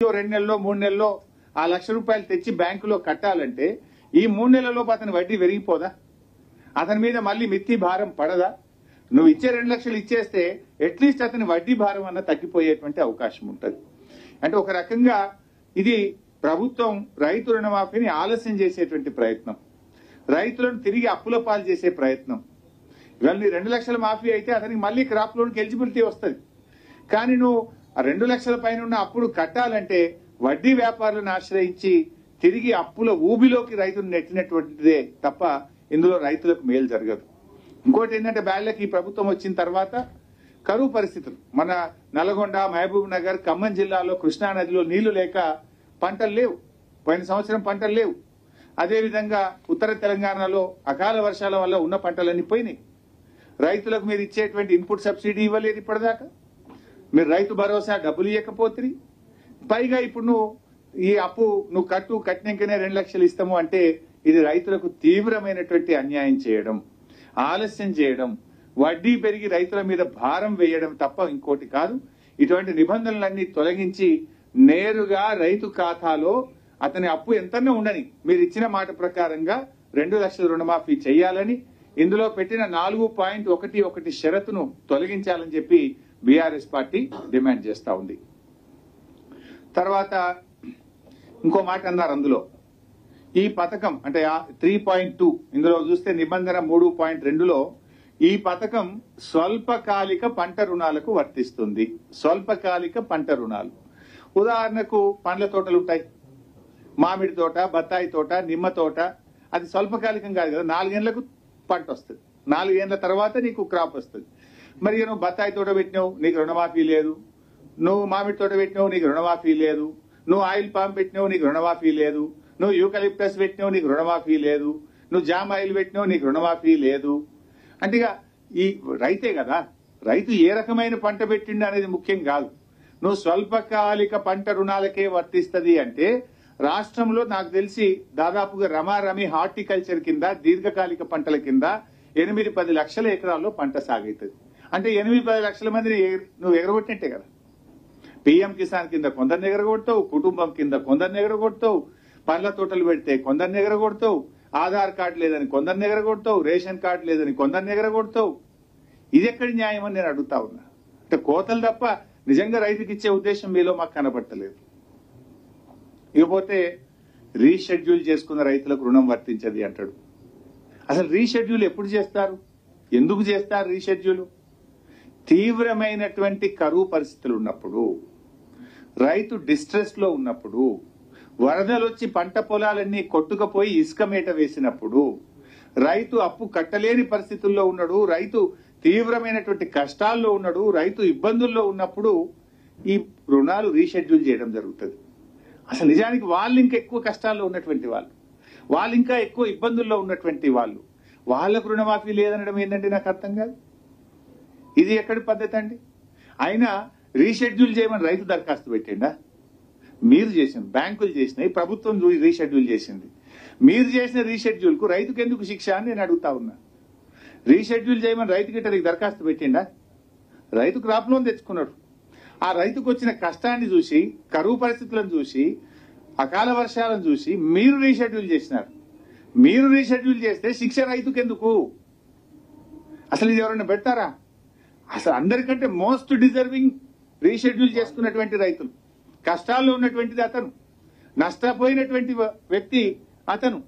2 నెలల్లో 3 నెలల్లో ఆ ₹1,00,000 తెచ్చి బ్యాంకులో కట్టాలంటే ఈ 3 నెలల్లోపు అతని వడ్డీ పెరిగిపోదా? అతని మీద మళ్ళీ మిత్తి భారం పడదా? నువ్వు ఇచ్చే 2 లక్షలు ఇచ్చేస్తే అట్లీస్ట్ అతని వడ్డీ భారం అన్న తగ్గిపోయేటువంటి అవకాశం ఉంటుంది. అంటే ఒక రకంగా ఇది ప్రభుత్వం రైతు రుణమాఫీని ఆలస్యం చేసేటువంటి ప్రయత్నం, రైతులను తిరిగి అప్పుల పాలు చేసే ప్రయత్నం. ఇవాళ నీ 2 లక్షల మాఫీ అయితే అతనికి మళ్ళీ క్రాప్ లోన్కి ఎలిజిబిలిటీ వస్తుంది. కానీ నువ్వు ఆ 2 లక్షల పైన ఉన్న అప్పుడు కట్టాలంటే వడ్డీ వ్యాపారులను ఆశ్రయించి తిరిగి అప్పుల ఊబిలోకి రైతును నెట్టినటువంటిదే తప్ప ఇందులో రైతులకు మేలు జరగదు. ఇంకోటి ఏంటంటే బ్యాళ్ళకి ఈ ప్రభుత్వం వచ్చిన తర్వాత కరువు పరిస్థితులు, మన నల్గొండ, మహబూబ్ నగర్, ఖమ్మం జిల్లాలో కృష్ణా నదిలో నీళ్లు లేక పంటలు లేవు, పోయిన సంవత్సరం పంటలు లేవు. అదేవిధంగా ఉత్తర తెలంగాణలో అకాల వర్షాల వల్ల ఉన్న పంటలన్నీ పోయినాయి. రైతులకు మీరు ఇచ్చేటువంటి ఇన్పుట్ సబ్సిడీ ఇవ్వలేదు ఇప్పటిదాకా, మీరు రైతు భరోసా డబ్బులు ఇవ్వకపోతే, పైగా ఇప్పుడు నువ్వు ఈ అప్పు నువ్వు కట్టినాకనే 2 లక్షలు ఇస్తాము అంటే ఇది రైతులకు తీవ్రమైనటువంటి అన్యాయం చేయడం, ఆలస్యం చేయడం, వడ్డీ పెరిగి రైతుల మీద భారం వేయడం తప్ప ఇంకోటి కాదు. ఇటువంటి నిబంధనలన్నీ తొలగించి నేరుగా రైతు ఖాతాలో అతని అప్పు ఎంతన్నా ఉండని మీరు ఇచ్చిన మాట ప్రకారంగా 2 లక్షల రుణమాఫీ చేయాలని, ఇందులో పెట్టిన 4.11 షరతును తొలగించాలని చెప్పి బీఆర్ఎస్ పార్టీ డిమాండ్ చేస్తా ఉంది. తర్వాత ఇంకో మాట అన్నారు అందులో, ఈ పథకం అంటే 3.2 ఇందులో చూస్తే నిబంధన 3.2లో ఈ పథకం స్వల్పకాలిక పంట రుణాలకు వర్తిస్తుంది. స్వల్పకాలిక పంట రుణాలు ఉదాహరణకు పండ్ల తోటలు ఉంటాయి, మామిడి తోట, బత్తాయి తోట, నిమ్మ తోట, అది స్వల్పకాలికం కాదు కదా, 4 ఏళ్లకు పంట వస్తుంది, 4 ఏళ్ల తర్వాత నీకు క్రాప్ వస్తుంది. మరి నువ్వు బత్తాయి తోట పెట్టినావు నీకు రుణమాఫీ లేదు, నువ్వు మామిడి తోట పెట్టినావు నీకు రుణమాఫీ లేదు, నువ్వు ఆయిల్ పామ్ పెట్టినావు నీకు రుణమాఫీ లేదు, నువ్వు యూకలిప్టస్ పెట్టినావు నీకు రుణమాఫీ లేదు, నువ్వు జామ్ ఆయిల్ పెట్టినావు నీకు రుణమాఫీ లేదు. అంటే ఈ రైతే కదా, రైతు ఏ రకమైన పంట పెట్టిండు అనేది ముఖ్యం కాదు, నువ్వు స్వల్పకాలిక పంట రుణాలకే వర్తిస్తుంది అంటే రాష్ట్రంలో నాకు తెలిసి దాదాపుగా రమారమి హార్టికల్చర్ కింద దీర్ఘకాలిక పంటల కింద 8-10 లక్షల ఎకరాల్లో పంట సాగవుతుంది. అంటే 8-10 లక్షల మందిని నువ్వు ఎగరగొట్టినట్టే కదా. పిఎం కిసాన్ కింద కొందరిని ఎగరగొడతావు, కుటుంబం కింద కొందరిని ఎగరగొడతావు, పండ్ల తోటలు పెడితే కొందరిని ఎగరగొడతావు, ఆధార్ కార్డు లేదని కొందరిని ఎగరగొడతావు, రేషన్ కార్డు లేదని కొందరిని ఎగరగొడతావు. ఇది ఎక్కడి న్యాయం అని నేను అడుగుతా ఉన్నా. అంటే కోతలు తప్ప నిజంగా రైతుకి ఇచ్చే ఉద్దేశం మీలో మాకు కనబడతలేదు. ఇకపోతే రీషెడ్యూల్ చేసుకున్న రైతులకు రుణం వర్తించది అంటాడు. అసలు రీషెడ్యూల్ ఎప్పుడు చేస్తారు, ఎందుకు చేస్తారు రీషెడ్యూల్? తీవ్రమైనటువంటి కరువు పరిస్థితులు ఉన్నప్పుడు, రైతు డిస్ట్రెస్ లో ఉన్నప్పుడు, వరదలు వచ్చి పంట పొలాలన్నీ కొట్టుకుపోయి ఇసుక మేట వేసినప్పుడు, రైతు అప్పు కట్టలేని పరిస్థితుల్లో ఉన్నాడు, రైతు తీవ్రమైనటువంటి కష్టాల్లో ఉన్నాడు, రైతు ఇబ్బందుల్లో ఉన్నప్పుడు ఈ రుణాలు రీషెడ్యూల్ చేయడం జరుగుతుంది. అసలు నిజానికి వాళ్ళు ఇంకా ఎక్కువ కష్టాల్లో ఉన్నటువంటి వాళ్ళు ఇంకా ఎక్కువ ఇబ్బందుల్లో ఉన్నటువంటి వాళ్ళకు రుణమాఫీ లేదనడం ఏంటంటే నాకు అర్థం కాదు. ఇది ఎక్కడి పద్ధతి అండి? అయినా రీషెడ్యూల్ చేయమని రైతు దరఖాస్తు పెట్టిండా? మీరు చేసింది, బ్యాంకులు చేసినాయి, ప్రభుత్వం రీషెడ్యూల్ చేసింది. మీరు చేసిన రీషెడ్యూల్ కు రైతుకు ఎందుకు శిక్ష అని నేను అడుగుతా ఉన్నా. రీషెడ్యూల్ చేయమని రైతుకి దరఖాస్తు పెట్టిండా? రైతు క్రాప్ లోన్ తెచ్చుకున్నాడు. ఆ రైతుకు వచ్చిన కష్టాన్ని చూసి, కరువు పరిస్థితులను చూసి, అకాల వర్షాలను చూసి మీరు రీషెడ్యూల్ చేసినారు. మీరు రీషెడ్యూల్ చేస్తే శిక్ష రైతుకు ఎందుకు? అసలు ఇది ఎవరైనా పెడతారా? అసలు అందరికంటే మోస్ట్ డిజర్వింగ్ రీషెడ్యూల్ చేసుకున్నటువంటి రైతులు, కష్టాల్లో ఉన్నటువంటిది అతను, నష్టపోయినటువంటి వ్యక్తి అతను.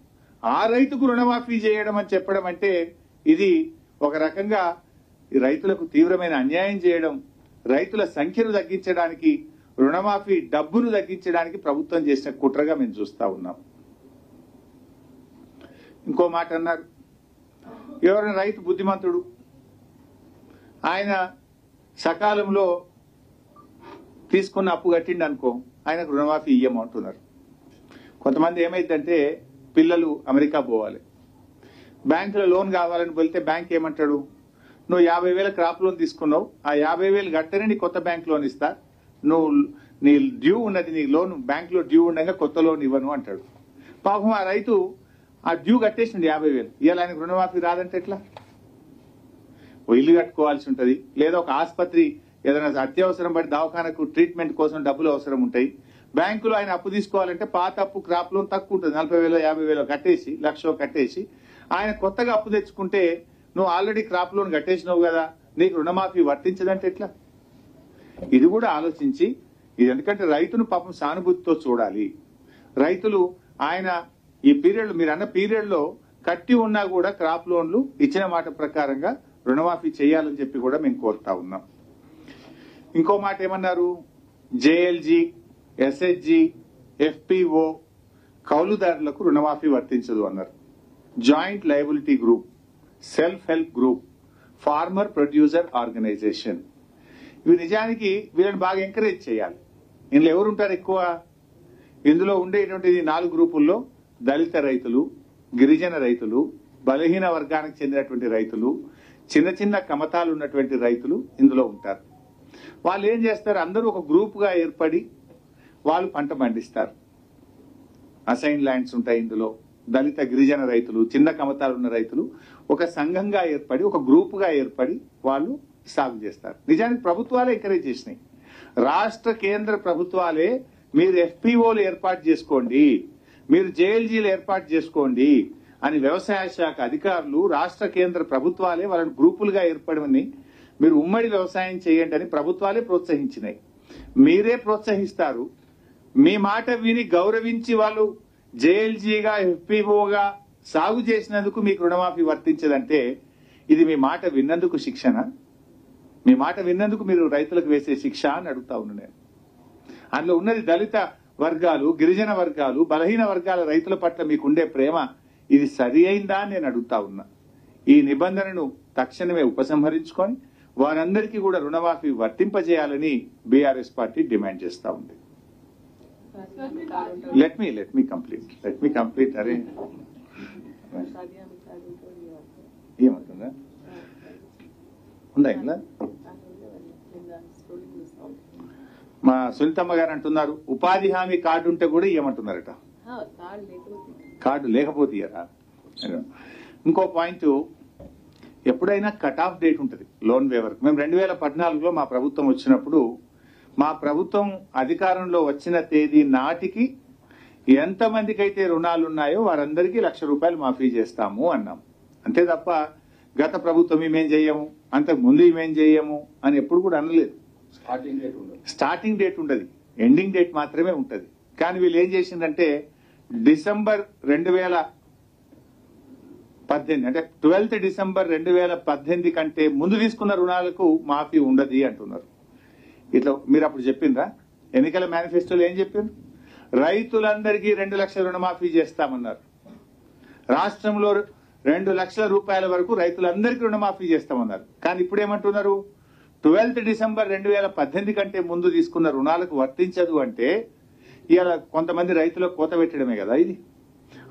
ఆ రైతుకు రుణమాఫీ చేయడం అని చెప్పడం అంటే ఇది ఒక రకంగా రైతులకు తీవ్రమైన అన్యాయం చేయడం, రైతుల సంఖ్యను తగ్గించడానికి, రుణమాఫీ డబ్బును తగ్గించడానికి ప్రభుత్వం చేసిన కుట్రగా మేము చూస్తా ఉన్నాం. ఇంకో మాట అన్నారు, ఎవరైనా రైతు బుద్ధిమంతుడు, ఆయన సకాలంలో తీసుకున్న అప్పు కట్టిండి అనుకో, ఆయనకు రుణమాఫీ ఇయ్యమంటున్నారు. కొంతమంది ఏమైందంటే పిల్లలు అమెరికా పోవాలి, బ్యాంకులో లోన్ కావాలని వెళ్తే బ్యాంక్ ఏమంటాడు, నువ్వు 50,000 క్రాప్ లోన్ తీసుకున్నావు, ఆ 50,000 కట్టనే నీ కొత్త బ్యాంక్ లోన్ ఇస్తా, నువ్వు నీ డ్యూ ఉన్నది, నీ లోన్ బ్యాంక్ లో డ్యూ ఉండగా కొత్త లోన్ ఇవ్వను అంటాడు. పాపం ఆ రైతు ఆ డ్యూ కట్టేసింది 50,000, ఇవాళ ఆయనకు రుణమాఫీ రాదంటే ఎట్లా? ఇల్లు కట్టుకోవాల్సి ఉంటుంది, లేదా ఒక ఆసుపత్రి ఏదైనా అత్యవసరం పడి దవాఖానకు ట్రీట్మెంట్ కోసం డబ్బులు అవసరం ఉంటాయి, బ్యాంకులో ఆయన అప్పు తీసుకోవాలంటే పాత అప్పు క్రాప్ లోన్ తక్కువ ఉంటుంది, 40,000 50,000 కట్టేసి 1,00,000 కట్టేసి ఆయన కొత్తగా అప్పు తెచ్చుకుంటే నువ్వు ఆల్రెడీ క్రాప్ లోన్ కట్టేసినావు కదా, నీకు రుణమాఫీ వర్తించదంటే ఎట్లా? ఇది కూడా ఆలోచించి, ఇది ఎందుకంటే రైతును పాపం సానుభూతితో చూడాలి. రైతులు ఆయన ఈ పీరియడ్ మీరు అన్న పీరియడ్ లో కట్టి ఉన్నా కూడా క్రాప్ లోన్లు ఇచ్చిన మాట ప్రకారంగా రుణమాఫీ చేయాలని చెప్పి కూడా మేము కోరుతా ఉన్నాం. ఇంకో మాట ఏమన్నారు, జేఎల్జీ, ఎస్హెచ్జి, ఎఫ్పిఓ కౌలుదారులకు రుణమాఫీ వర్తించదు అన్నారు. Joint liability group, self help group, farmer producer organisation, ఇవి నిజానికి వీళ్ళని బాగా ఎంకరేజ్ చేయాలి. ఇందులో ఎవరుంటారు ఎక్కువ? ఇందులో ఉండేటువంటిది 4 గ్రూపుల్లో దళిత రైతులు, గిరిజన రైతులు, బలహీన వర్గానికి చెందినటువంటి రైతులు, చిన్న చిన్న కమతాలు ఉన్నటువంటి రైతులు ఇందులో ఉంటారు. వాళ్ళు ఏం చేస్తారు, అందరూ ఒక గ్రూప్ గా ఏర్పడి వాళ్ళు పంట పండిస్తారు. అసైన్ ల్యాండ్స్ ఉంటాయి ఇందులో. దళిత గిరిజన రైతులు, చిన్న కమతాలు ఉన్న రైతులు ఒక సంఘంగా ఏర్పడి, ఒక గ్రూప్ గా ఏర్పడి వాళ్ళు సాగు చేస్తారు. నిజానికి ప్రభుత్వాలే ఎంకరేజ్ చేసినాయి. రాష్ట్ర కేంద్ర ప్రభుత్వాలే మీరు ఎఫ్పిఓలు ఏర్పాటు చేసుకోండి, మీరు జేఎల్జీలు ఏర్పాటు చేసుకోండి అని వ్యవసాయ శాఖ అధికారులు, రాష్ట్ర కేంద్ర ప్రభుత్వాలే వాళ్ళని గ్రూపులుగా ఏర్పడమని, మీరు ఉమ్మడి వ్యవసాయం చేయండి అని ప్రభుత్వాలే ప్రోత్సహించినాయి. మీరే ప్రోత్సహిస్తారు. మీ మాట విని గౌరవించి వాళ్ళు జేఎల్జీగా ఎఫ్పిఓగా సాగు చేసినందుకు మీకు రుణమాఫీ వర్తించదంటే ఇది మీ మాట విన్నందుకు శిక్షణ? మీ మాట విన్నందుకు మీరు రైతులకు వేసే శిక్ష అని అడుగుతా ఉన్నా నేను. అందులో ఉన్నది దళిత వర్గాలు, గిరిజన వర్గాలు, బలహీన వర్గాల రైతుల పట్ల మీకుండే ప్రేమ ఇది సరి అయిందా అని నేను అడుగుతా ఉన్నా. ఈ నిబంధనను తక్షణమే ఉపసంహరించుకొని వారందరికీ కూడా రుణమాఫీ వర్తింపజేయాలని బీఆర్ఎస్ పార్టీ డిమాండ్ చేస్తా ఉంది. Let me complete. అరే ఏమంటుందా ఉందా ఇలా? మా సునీతమ్మ గారు అంటున్నారు ఉపాధి హామీ కార్డు ఉంటే కూడా ఇవ్వమంటున్నారట. కార్డు లేకపోతే ఇయ్యరా? ఇంకో పాయింట్, ఎప్పుడైనా కట్ ఆఫ్ డేట్ ఉంటుంది లోన్ వేవర్. మేము 2014లో మా ప్రభుత్వం వచ్చినప్పుడు, మా ప్రభుత్వం అధికారంలో వచ్చిన తేదీ నాటికి ఎంతమందికి అయితే రుణాలు ఉన్నాయో వారందరికీ ₹1,00,000 మాఫీ చేస్తాము అన్నాం. అంతే తప్ప గత ప్రభుత్వం ఇమేం చెయ్యము, అంతకు ముందు ఇమేం చెయ్యము అని ఎప్పుడు కూడా అనలేదు. స్టార్టింగ్ డేట్ ఉండదు, ఎండింగ్ డేట్ మాత్రమే ఉంటది. కానీ వీళ్ళు ఏం చేసిందంటే డిసెంబర్ 2018 అంటే 12th డిసెంబర్ 2018 కంటే ముందు తీసుకున్న రుణాలకు మాఫీ ఉండదు అంటున్నారు. ఇట్లా మీరు అప్పుడు చెప్పిండ్రా? ఎన్నికల మేనిఫెస్టోలో ఏం చెప్పిండ్రు? రైతులందరికీ 2 లక్షల రుణమాఫీ చేస్తామన్నారు. రాష్ట్రంలో 2 లక్షల రూపాయల వరకు రైతులందరికీ రుణమాఫీ చేస్తామన్నారు. కానీ ఇప్పుడు ఏమంటున్నారు? 12th డిసెంబర్ 2018 కంటే ముందు తీసుకున్న రుణాలకు వర్తించదు అంటే ఇవాళ కొంతమంది రైతులకు కోత పెట్టడమే కదా ఇది.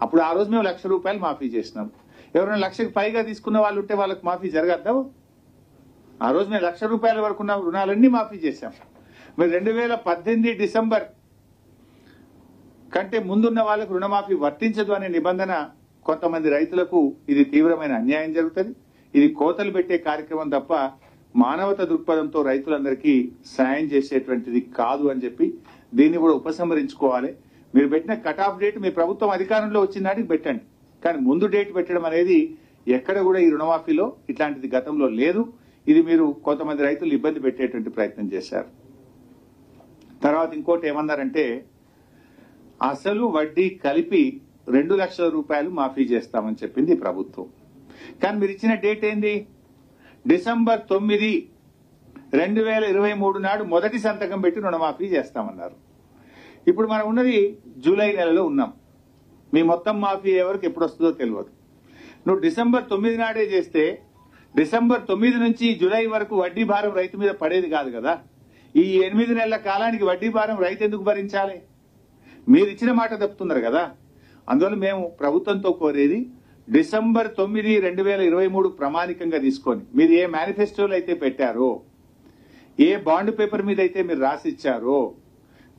అప్పుడు ఆ రోజు మేము ₹1,00,000 మాఫీ చేసినాం. ఎవరైనా 1,00,000కి పైగా తీసుకున్న వాళ్ళు ఉంటే వాళ్ళకి మాఫీ జరగద్దా? ఆ రోజు మేము ₹1,00,000 వరకు ఉన్న రుణాలన్నీ మాఫీ చేశాం. మరి 2018 డిసెంబర్ కంటే ముందున్న వాళ్ళకు రుణమాఫీ వర్తించదు అనే నిబంధన కొంతమంది రైతులకు ఇది తీవ్రమైన అన్యాయం జరుగుతుంది. ఇది కోతలు పెట్టే కార్యక్రమం తప్ప మానవత దృక్పథంతో రైతులందరికీ సాయం చేసేటువంటిది కాదు అని చెప్పి దీన్ని కూడా ఉపసంహరించుకోవాలి. మీరు పెట్టిన కట్ ఆఫ్ డేట్ మీ ప్రభుత్వం అధికారంలో వచ్చిన నాటికి పెట్టండి, కానీ ముందు డేట్ పెట్టడం అనేది ఎక్కడ కూడా ఈ రుణమాఫీలో ఇట్లాంటిది గతంలో లేదు. ఇది మీరు కొంతమంది రైతులు ఇబ్బంది పెట్టేటువంటి ప్రయత్నం చేశారు. తర్వాత ఇంకోటి ఏమన్నారంటే అసలు వడ్డీ కలిపి ₹2 లక్షల మాఫీ చేస్తామని చెప్పింది ప్రభుత్వం. కానీ మీరు ఇచ్చిన డేట్ ఏంది? డిసెంబర్ 9, 2023 నాడు మొదటి సంతకం పెట్టి రుణమాఫీ చేస్తామన్నారు. ఇప్పుడు మనం ఉన్నది జూలై నెలలో ఉన్నాం. మీ మొత్తం మాఫీ ఎవరికి ఎప్పుడు వస్తుందో తెలియదు. నువ్వు డిసెంబర్ 9 నాడే చేస్తే డిసెంబర్ 9 నుంచి జూలై వరకు వడ్డీ భారం రైతు మీద పడేది కాదు కదా. ఈ 8 నెలల కాలానికి వడ్డీ భారం రైతు ఎందుకు భరించాలి? మీరు ఇచ్చిన మాట తప్పుతున్నారు కదా. అందువల్ల మేము ప్రభుత్వంతో కోరేది డిసెంబర్ 9, 2023 ప్రామాణికంగా తీసుకొని మీరు ఏ మేనిఫెస్టోలో అయితే పెట్టారో, ఏ బాండ్ పేపర్ మీద అయితే మీరు రాసిచ్చారో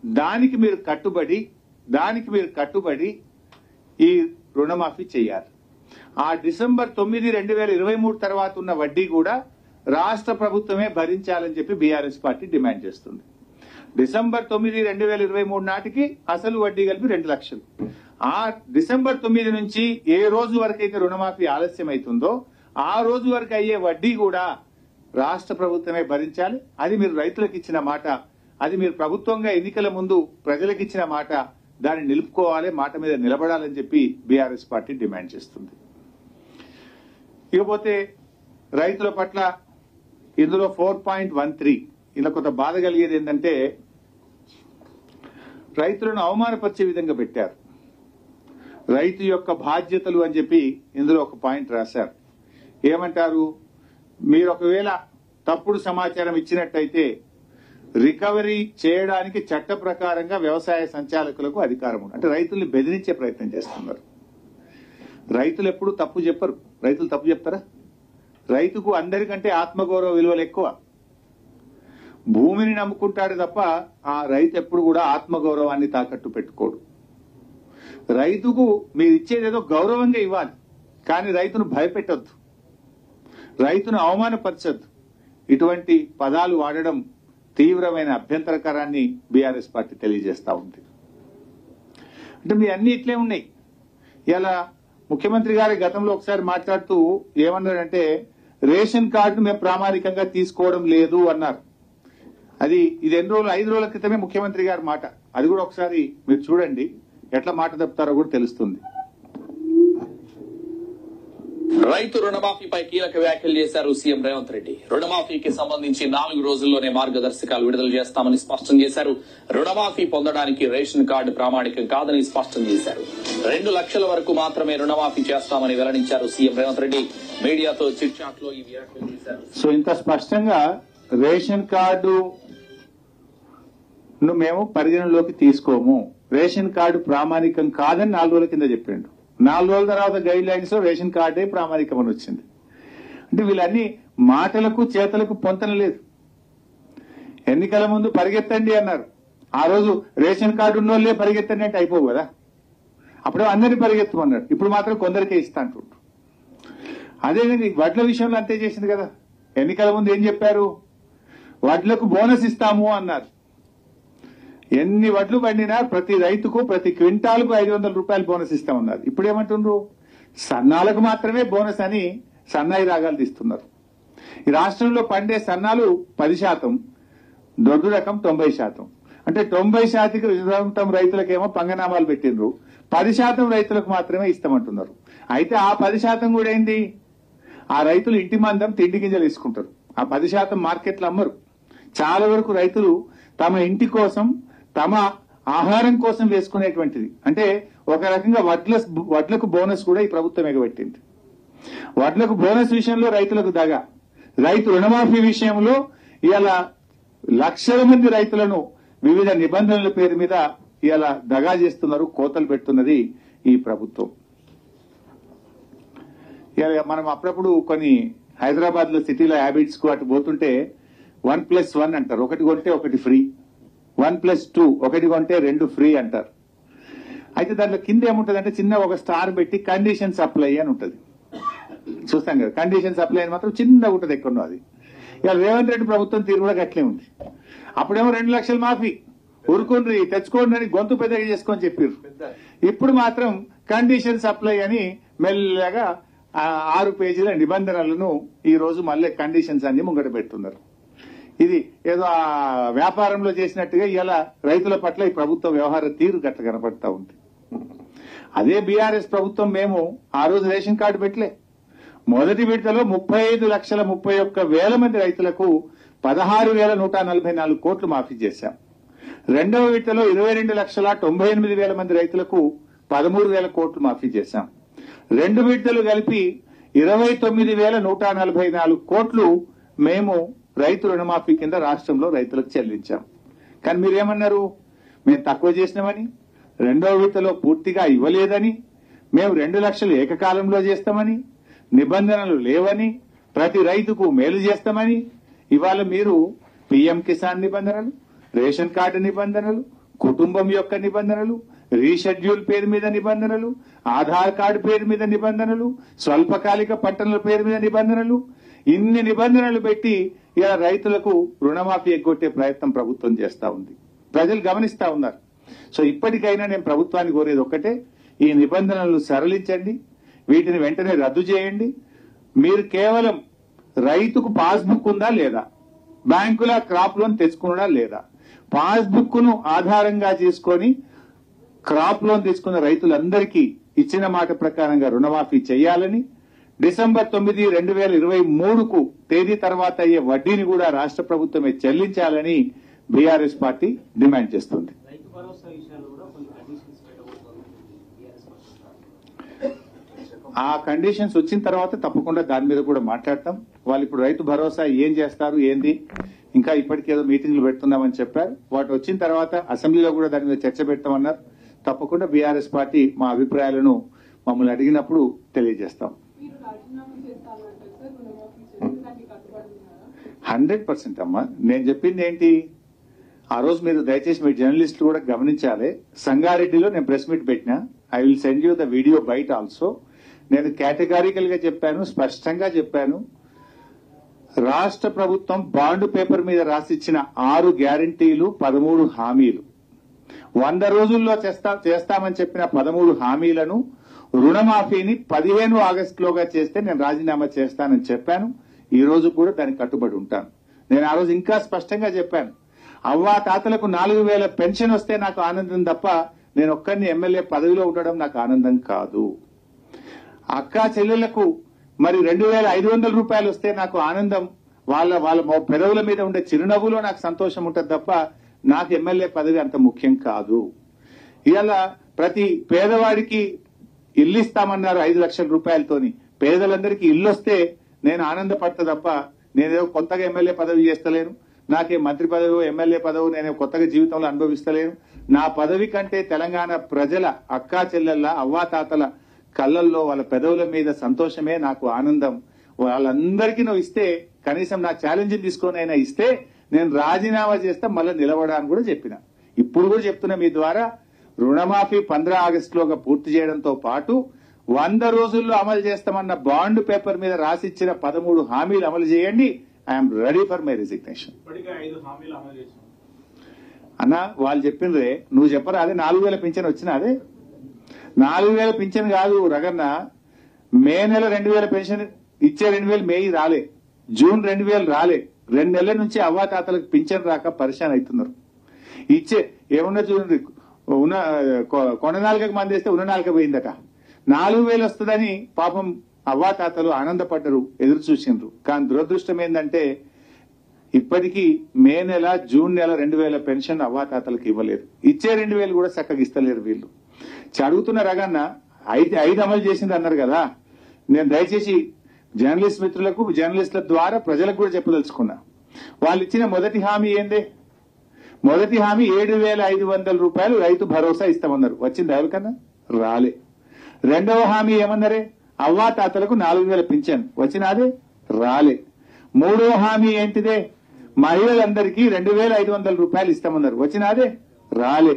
దానికి మీరు కట్టుబడి ఈ రుణమాఫీ చేయాలి. ఆ డిసెంబర్ 9, 2023 తర్వాత ఉన్న వడ్డీ కూడా రాష్ట్ర ప్రభుత్వమే భరించాలని చెప్పి బీఆర్ఎస్ పార్టీ డిమాండ్ చేస్తుంది. డిసెంబర్ 9, 2023 నాటికి అసలు వడ్డీ కలిపి 2 లక్షలు. ఆ డిసెంబర్ 9 నుంచి ఏ రోజు వరకు అయితే రుణమాఫీ ఆలస్యం అవుతుందో ఆ రోజు వరకు అయ్యే వడ్డీ కూడా రాష్ట్ర ప్రభుత్వమే భరించాలి. అది మీరు రైతులకు ఇచ్చిన మాట, అది మీరు ప్రభుత్వంగా ఎన్నికల ముందు ప్రజలకు ఇచ్చిన మాట. దాన్ని నిలుపుకోవాలి, మాట మీద నిలబడాలని చెప్పి బీఆర్ఎస్ పార్టీ డిమాండ్ చేస్తుంది. ఇకపోతే రైతుల పట్ల ఇందులో 4.13 ఇలా కొంత బాధ కలిగేది ఏంటంటే రైతులను అవమానపరిచే విధంగా పెట్టారు. రైతు యొక్క బాధ్యతలు అని చెప్పి ఇందులో ఒక పాయింట్ రాశారు. ఏమంటారు, మీరు ఒకవేళ తప్పుడు సమాచారం ఇచ్చినట్టయితే రికవరీ చేయడానికి చట్ట ప్రకారంగా వ్యవసాయ సంచాలకులకు అధికారం ఉంది. అంటే రైతుల్ని బెదిరించే ప్రయత్నం చేస్తున్నారు. రైతులు ఎప్పుడు తప్పు చెప్పరు. రైతులు తప్పు చెప్తారా? రైతుకు అందరికంటే ఆత్మగౌరవ విలువలు ఎక్కువ. భూమిని నమ్ముకుంటాడు తప్ప ఆ రైతు ఎప్పుడు కూడా ఆత్మగౌరవాన్ని తాకట్టు పెట్టుకోడు. రైతుకు మీరు ఇచ్చేదేదో గౌరవంగా ఇవ్వాలి, కానీ రైతును భయపెట్టొద్దు, రైతును అవమానపరచొద్దు. ఇటువంటి పదాలు వాడడం తీవ్రమైన అభ్యంతరకరాన్ని బీఆర్ఎస్ పార్టీ తెలియజేస్తా ఉంది. అంటే మీ అన్ని ఇట్లే ఉన్నాయి. ఇలా ముఖ్యమంత్రి గారి గతంలో ఒకసారి మాట్లాడుతూ ఏమన్నారంటే రేషన్ కార్డు మేము ప్రామాణికంగా తీసుకోవడం లేదు అన్నారు. ఇది ఎన్ని రోజులు, 5 రోజుల క్రితమే ముఖ్యమంత్రి గారి మాట. అది కూడా ఒకసారి మీరు చూడండి, ఎట్లా మాట తప్పుతారో కూడా తెలుస్తుంది. రైతు రుణమాఫీపై కీలక వ్యాఖ్యలు చేశారు సీఎం రేవంత్ రెడ్డి. రుణమాఫీకి సంబంధించి 4 రోజుల్లోనే మార్గదర్శకాలు విడుదల చేస్తామని స్పష్టం చేశారు. రుణమాఫీ పొందడానికి రేషన్ కార్డు ప్రామాణికం కాదని స్పష్టం చేశారు. 2 లక్షల వరకు మాత్రమే రుణమాఫీ చేస్తామని వెల్లడించారు సీఎం రేవంత్ రెడ్డి. మీడియాతో చిట్ చాట్ లో ఈ వ్యాఖ్యలు చేశారు. సో ఇంత స్పష్టంగా రేషన్ కార్డు మేము పరిగణలోకి తీసుకోము, రేషన్ కార్డు ప్రామాణికం కాదని 4 రోజుల కింద చెప్పిండు. 4 రోజుల తర్వాత గైడ్ లైన్స్ లో రేషన్ కార్డే ప్రామాణికం అని వచ్చింది. అంటే వీళ్ళన్ని మాటలకు చేతలకు పొంతన లేదు. ఎన్నికల ముందు పరిగెత్తండి అన్నారు, ఆ రోజు రేషన్ కార్డు ఉన్నోళ్లే పరిగెత్తండి అంటే అయిపోవు కదా. అప్పుడే అందరినీ పరిగెత్తమన్నారు, ఇప్పుడు మాత్రం కొందరికే ఇస్తా అంటుండ్రు. అదే వడ్ల విషయంలో అంతే చేసింది కదా. ఎన్నికల ముందు ఏం చెప్పారు, వడ్లకు బోనస్ ఇస్తాము అన్నారు. ఎన్ని వడ్లు పండినా ప్రతి రైతుకు ప్రతి క్వింటాల్కు 500 రూపాయలు బోనస్ ఇస్తామన్నారు. ఇప్పుడు ఏమంటుండ్రు, సన్నాలకు మాత్రమే బోనస్ అని సన్నాయి రాగాలు తీస్తున్నారు. ఈ రాష్ట్రంలో పండే సన్నాలు 10%, దొడ్డు రకం 90%. అంటే 90% రైతులకేమో పంగనామాలు పెట్టిండ్రు, 10% రైతులకు మాత్రమే ఇస్తామంటున్నారు. అయితే ఆ 10% కూడా ఏంది, ఆ రైతులు ఇంటి మందం తిండి గింజలు తీసుకుంటారు. ఆ 10% మార్కెట్లో అమ్మరు. చాలా వరకు రైతులు తమ ఇంటి కోసం తమ ఆహారం కోసం వేసుకునేటువంటిది. అంటే ఒక రకంగా వడ్లకు బోనస్ కూడా ఈ ప్రభుత్వం ఎగబెట్టింది. వడ్లకు బోనస్ విషయంలో రైతులకు దగా, రైతు రుణమాఫీ విషయంలో ఇలా లక్షల మంది రైతులను వివిధ నిబంధనల పేరు మీద ఇలా దగా చేస్తున్నారు, కోతలు పెడుతున్నది ఈ ప్రభుత్వం. మనం అప్పుడప్పుడు కొన్ని హైదరాబాద్ లో సిటీలో హ్యాబిట్స్ కు అటు పోతుంటే 1+1 అంటారు, ఒకటి కొంటే ఒకటి ఫ్రీ. 1+2 ఒకటి కొంటే 2 ఫ్రీ అంటారు. అయితే దాంట్లో కింద ఏముంటదంటే చిన్న ఒక స్టార్ పెట్టి కండిషన్ సప్లై అని ఉంటది, చూస్తాం కదా. కండిషన్ సప్లై అని మాత్రం చిన్నగా ఉంటది ఎక్కడో. అది ఇవాళ రేవంత్ రెడ్డి ప్రభుత్వం తీరు కూడా గట్లే ఉంది. అప్పుడేమో 2 లక్షల మాఫీ ఊరుకోండి తెచ్చుకోండి అని గొంతు పెద్దగా చేసుకొని చెప్పారు. ఇప్పుడు మాత్రం కండిషన్ సప్లై అని మెల్లగా 6 పేజీల నిబంధనలను ఈ రోజు మళ్ళీ కండిషన్స్ అన్ని ముంగట పెడుతున్నారు. ఇది ఏదో ఆ వ్యాపారంలో చేసినట్టుగా ఇలా రైతుల పట్ల ఈ ప్రభుత్వ వ్యవహార తీరు గట్ల కనపడతా ఉంది. అదే బీఆర్ఎస్ ప్రభుత్వం మేము ఆ రోజు రేషన్ కార్డు పెట్టలే. మొదటి విడతలో 35,31,000 మంది రైతులకు 16,144 కోట్లు మాఫీ చేశాం. రెండవ విడతలో 22,98,000 మంది రైతులకు 13,000 కోట్లు మాఫీ చేశాం. 2 విడతలు కలిపి 29,144 కోట్లు మేము రైతు రుణమాఫీ కింద రాష్ట్రంలో రైతులకు చెల్లించాం. కానీ మీరేమన్నారు, మేము తక్కువ చేసినామని, రెండవ విడతలో పూర్తిగా ఇవ్వలేదని, మేము 2 లక్షలు ఏకకాలంలో చేస్తామని, నిబంధనలు లేవని, ప్రతి రైతుకు మేలు చేస్తామని. ఇవాళ మీరు పీఎం కిసాన్ నిబంధనలు, రేషన్ కార్డు నిబంధనలు, కుటుంబం యొక్క నిబంధనలు, రీషెడ్యూల్ పేరు మీద నిబంధనలు, ఆధార్ కార్డు పేరు మీద నిబంధనలు, స్వల్పకాలిక పట్టణాల పేరు మీద నిబంధనలు, ఇన్ని నిబంధనలు పెట్టి ఇలా రైతులకు రుణమాఫీ ఎగ్గొట్టే ప్రయత్నం ప్రభుత్వం చేస్తా ఉంది. ప్రజలు గమనిస్తా ఉన్నారు. సో ఇప్పటికైనా నేను ప్రభుత్వాన్ని కోరేది ఒక్కటే, ఈ నిబంధనలు సరళించండి, వీటిని వెంటనే రద్దు చేయండి. మీరు కేవలం రైతుకు పాస్బుక్ ఉందా లేదా, బ్యాంకుల క్రాప్ లోన్ తెచ్చుకున్నా లేదా, పాస్బుక్ ను ఆధారంగా చేసుకొని క్రాప్ లోన్ తీసుకున్న రైతులందరికీ ఇచ్చిన మాట ప్రకారంగా రుణమాఫీ చేయాలని, డిసెంబర్ 9, 2023కు తేదీ తర్వాత అయ్యే వడ్డీని కూడా రాష్ట్ర ప్రభుత్వమే చెల్లించాలని బీఆర్ఎస్ పార్టీ డిమాండ్ చేస్తుంది. ఆ కండిషన్స్ వచ్చిన తర్వాత తప్పకుండా దాని మీద కూడా మాట్లాడతాం. వాళ్ళు ఇప్పుడు రైతు భరోసా ఏం చేస్తారు ఏంది, ఇంకా ఇప్పటికేదో మీటింగ్లు పెడుతున్నామని చెప్పారు. వాటి వచ్చిన తర్వాత అసెంబ్లీలో కూడా దాని మీద చర్చ పెడతామన్నారు. తప్పకుండా బీఆర్ఎస్ పార్టీ మా అభిప్రాయాలను మమ్మల్ని అడిగినప్పుడు తెలియజేస్తాం. 100% అమ్మా. నేను చెప్పింది ఏంటి, ఆ రోజు మీరు దయచేసి మీ జర్నలిస్టులు కూడా గమనించాలి. సంగారెడ్డిలో నేను ప్రెస్ మీట్ పెట్టినా, I will send you the video byte also. నేను కేటగారికల్ గా చెప్పాను, స్పష్టంగా చెప్పాను, రాష్ట్ర ప్రభుత్వం బాండ్ పేపర్ మీద రాసిచ్చిన 6 గ్యారంటీలు, 13 హామీలు, 100 రోజుల్లో చేస్తామని చెప్పిన 13 హామీలను రుణమాఫీని 15 ఆగస్టులోగా చేస్తే నేను రాజీనామా చేస్తానని చెప్పాను. ఈ రోజు కూడా దానికి కట్టుబడి ఉంటాను. నేను ఆ రోజు ఇంకా స్పష్టంగా చెప్పాను, అవ్వా తాతలకు 4000 పెన్షన్ వస్తే నాకు ఆనందం తప్ప నేను ఒక్కరిని ఎమ్మెల్యే పదవిలో ఉండడం నాకు ఆనందం కాదు. అక్కా చెల్లెళ్లకు మరి 2500 రూపాయలు వస్తే నాకు ఆనందం, వాళ్ళ పెదవుల మీద ఉండే చిరునవ్వులో నాకు సంతోషం ఉంటుంది తప్ప నాకు ఎమ్మెల్యే పదవి అంత ముఖ్యం కాదు. ఇవాళ ప్రతి పేదవాడికి ఇల్లు ఇస్తామన్నారు 5 లక్షల రూపాయలతోని. పేదలందరికీ ఇల్లు వస్తే నేను ఆనందపడతా తప్ప నేనేదో కొత్తగా ఎమ్మెల్యే పదవి చేస్తలేను, నాకే మంత్రి పదవి ఎమ్మెల్యే పదవి నేను కొత్తగా జీవితంలో అనుభవిస్తలేను. నా పదవి కంటే తెలంగాణ ప్రజల అక్కా చెల్లెళ్ళ అవ్వాతాతల కళ్ళల్లో వాళ్ళ పెదవుల మీద సంతోషమే నాకు ఆనందం. వాళ్ళందరికీ నువ్వు ఇస్తే, కనీసం నా ఛాలెంజ్ తీసుకొని అయినా ఇస్తే నేను రాజీనామా చేస్తా, మళ్ళీ నిలబడాలని కూడా చెప్పిన. ఇప్పుడు కూడా చెప్తున్నా మీ ద్వారా, రుణమాఫీ 15 ఆగస్టులోగా పూర్తి చేయడంతో పాటు 100 రోజుల్లో అమలు చేస్తామన్న బాండ్ పేపర్ మీద రాసిచ్చిన 13 హామీలు అమలు చేయండి. I'm ready for my resignation. అన్న వాళ్ళు చెప్పిండ్రే, నువ్వు చెప్పరా అదే 4000 పింఛన్ వచ్చినా, అదే 4000 పింఛన్ కాదు రగన్న. మే నెల 2000 పెన్షన్ ఇచ్చే 2000 మే రాలే, జూన్ 2000 రాలే. 2 నెలల నుంచి అవ్వాతాతలకు పింఛన్ రాక పరిశాన్ అవుతున్నారు. ఇచ్చే ఏమన్నా చూడండి, ఉన్న కొండనాలుగకు మంది వేస్తే ఉన్న నాలుక పోయిందట. 4000 వస్తుందని పాపం అవ్వాతాతలు ఆనందపడ్డరు, ఎదురు చూసిండ్రు. కానీ దురదృష్టం ఏంటంటే ఇప్పటికీ మే నెల, జూన్ నెల 2000 పెన్షన్ అవ్వాతాతలకు ఇవ్వలేదు. ఇచ్చే 2000 కూడా చక్కగా ఇస్తలేరు వీళ్ళు. అడుగుతున్న రగన్న 5 అమలు చేసింది అన్నారు కదా. నేను దయచేసి జర్నలిస్ట్ మిత్రులకు, జర్నలిస్టుల ద్వారా ప్రజలకు కూడా చెప్పదలుచుకున్నా. వాళ్ళు ఇచ్చిన మొదటి హామీ ఏందే? మొదటి హామీ 7500 రూపాయలు రైతు భరోసా ఇస్తామన్నారు. వచ్చింది ఎవరికన్నా? రాలే. రెండవ హామీ ఏమన్నారే? అవ్వాతాతలకు 4000 పింఛన్. వచ్చినాదే? రాలే. మూడవ హామీ ఏంటిదే? మహిళలందరికీ 2500 రూపాయలు ఇస్తామన్నారు. వచ్చినాదే? రాలే.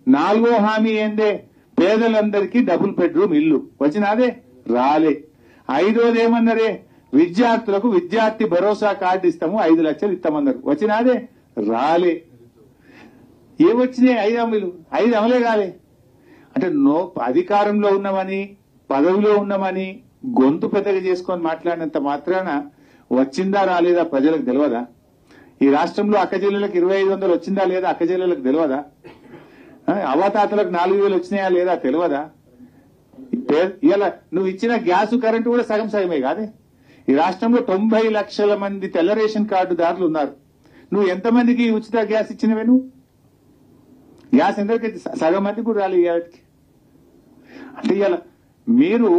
నాలుగో హామీ ఏందే? పేదలందరికీ డబుల్ బెడ్రూమ్ ఇల్లు. వచ్చినాదే? రాలే. ఐదోది ఏమన్నారే? విద్యార్థులకు విద్యార్థి భరోసా కార్డు ఇస్తాము, 5 లక్షలు ఇస్తామన్నారు. వచ్చినాదే? రాలే. ఏమొచ్చినాయి? 5 హామీలు, 5 అమలే కాలే. అంటే అధికారంలో ఉన్నామని, పదవిలో ఉన్నామని గొంతు పెద్దగా చేసుకొని మాట్లాడినంత మాత్రాన వచ్చిందా రాలేదా ప్రజలకు తెలియదా? ఈ రాష్ట్రంలో అక్కచెల్లెలకు 2500 వచ్చిందా లేదా అక్కచెల్లెలకు తెలియదా? అవ్వాతాతలకు 4000 వచ్చినాయా లేదా తెలియదా? ఇలా నువ్వు ఇచ్చిన గ్యాస్ కరెంటు కూడా సగం సగమే కాదే. ఈ రాష్ట్రంలో 90 లక్షల మంది తెల్ల రేషన్ కార్డుదారులు ఉన్నారు. నువ్వు ఎంతమందికి ఉచిత గ్యాస్ ఇచ్చినవే? నువ్వు గ్యాస్ ఎందరికీ? సగం మంది కూడా రాలేదు ఇవాళకి. అంటే ఇవాళ మీరు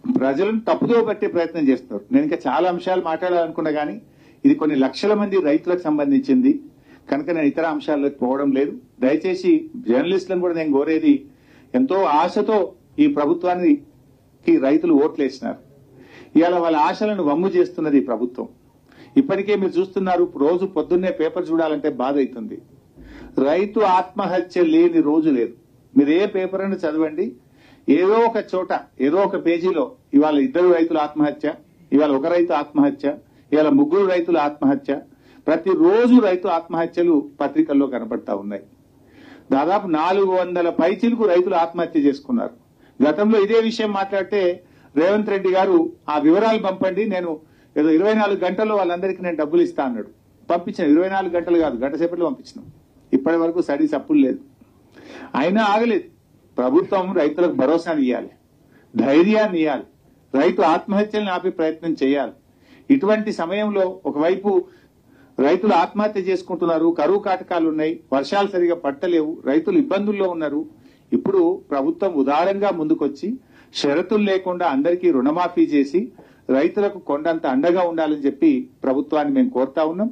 ప్రజలను తప్పుదో పట్టే ప్రయత్నం చేస్తున్నారు. నేను ఇంకా చాలా అంశాలు మాట్లాడాలనుకున్నా కానీ ఇది కొన్ని లక్షల మంది రైతులకు సంబంధించింది కనుక నేను ఇతర అంశాల్లోకి పోవడం లేదు. దయచేసి జర్నలిస్టులను కూడా నేను కోరేది, ఎంతో ఆశతో ఈ ప్రభుత్వానికి రైతులు ఓట్లేసినారు. ఇవాళ వాళ్ళ ఆశలను వమ్ము చేస్తున్నది ఈ ప్రభుత్వం. ఇప్పటికే మీరు చూస్తున్నారు, రోజు పొద్దున్నే పేపర్ చూడాలంటే బాధ అవుతుంది. రైతు ఆత్మహత్య లేని రోజు లేదు. మీరు ఏ పేపర్ అని చదవండి, ఏదో ఒక చోట, ఏదో ఒక పేజీలో ఇవాళ 2 రైతుల ఆత్మహత్య, ఇవాళ ఒక రైతు ఆత్మహత్య, ఇవాళ 3 రైతుల ఆత్మహత్య, ప్రతిరోజు రైతు ఆత్మహత్యలు పత్రికల్లో కనపడతా ఉన్నాయి. దాదాపు 400 పైచిలకు రైతులు ఆత్మహత్య చేసుకున్నారు. గతంలో ఇదే విషయం మాట్లాడితే రేవంత్ రెడ్డి గారు ఆ వివరాలు పంపండి, నేను ఏదో 24 గంటల్లో వాళ్ళందరికీ నేను డబ్బులు ఇస్తా అన్నాడు. పంపించిన 24 గంటలు కాదు, గంట సేపట్లో పంపించినాం. ఇప్పటి వరకు స్టడీస్ అప్పులు లేదు. అయినా ఆగలేదు. ప్రభుత్వం రైతులకు భరోసాని ఇవ్వాలి, ధైర్యాన్ని ఇవ్వాలి, రైతు ఆత్మహత్యలను ఆపే ప్రయత్నం చేయాలి. ఇటువంటి సమయంలో ఒకవైపు రైతులు ఆత్మహత్య చేసుకుంటున్నారు, కరువు కాటకాలు ఉన్నాయి, వర్షాలు సరిగా పట్టలేవు, రైతులు ఇబ్బందుల్లో ఉన్నారు. ఇప్పుడు ప్రభుత్వం ఉదారంగా ముందుకొచ్చి షరతులు లేకుండా అందరికీ రుణమాఫీ చేసి రైతులకు కొండంత అండగా ఉండాలని చెప్పి ప్రభుత్వాన్ని మేము కోరుతా ఉన్నాం.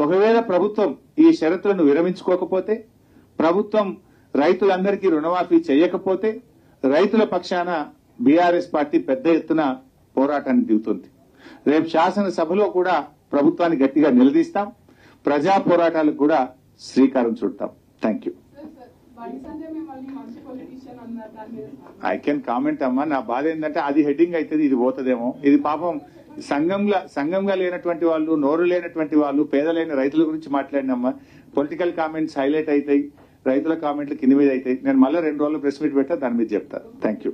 ఒకవేళ ప్రభుత్వం ఈ షరతులను విరమించుకోకపోతే, ప్రభుత్వం రైతులందరికీ రుణమాఫీ చేయకపోతే రైతుల పక్షాన బీఆర్ఎస్ పార్టీ పెద్ద ఎత్తున పోరాటానికి దిగుతుంది. రేపు శాసనసభలో కూడా ప్రభుత్వాన్ని గట్టిగా నిలదీస్తాం, ప్రజా పోరాటాలకు కూడా శ్రీకారం చుడతాం. Thank you. I can comment అమ్మా. నా బాధ ఏంటంటే అది హెడ్డింగ్ అవుతుంది, ఇది పోతుందేమో. ఇది పాపం సంఘంగా లేనటువంటి వాళ్ళు, నోరు లేనటువంటి వాళ్ళు, పేదలైన రైతుల గురించి మాట్లాడినమ్మా. పొలిటికల్ కామెంట్స్ హైలైట్ అవుతాయి, రైతుల కామెంట్లు కింద మీద అవుతాయి. నేను మళ్ళీ 2 రోజులు ప్రెస్ మీట్ పెట్టా, దాని మీద చెప్తాను. Thank you.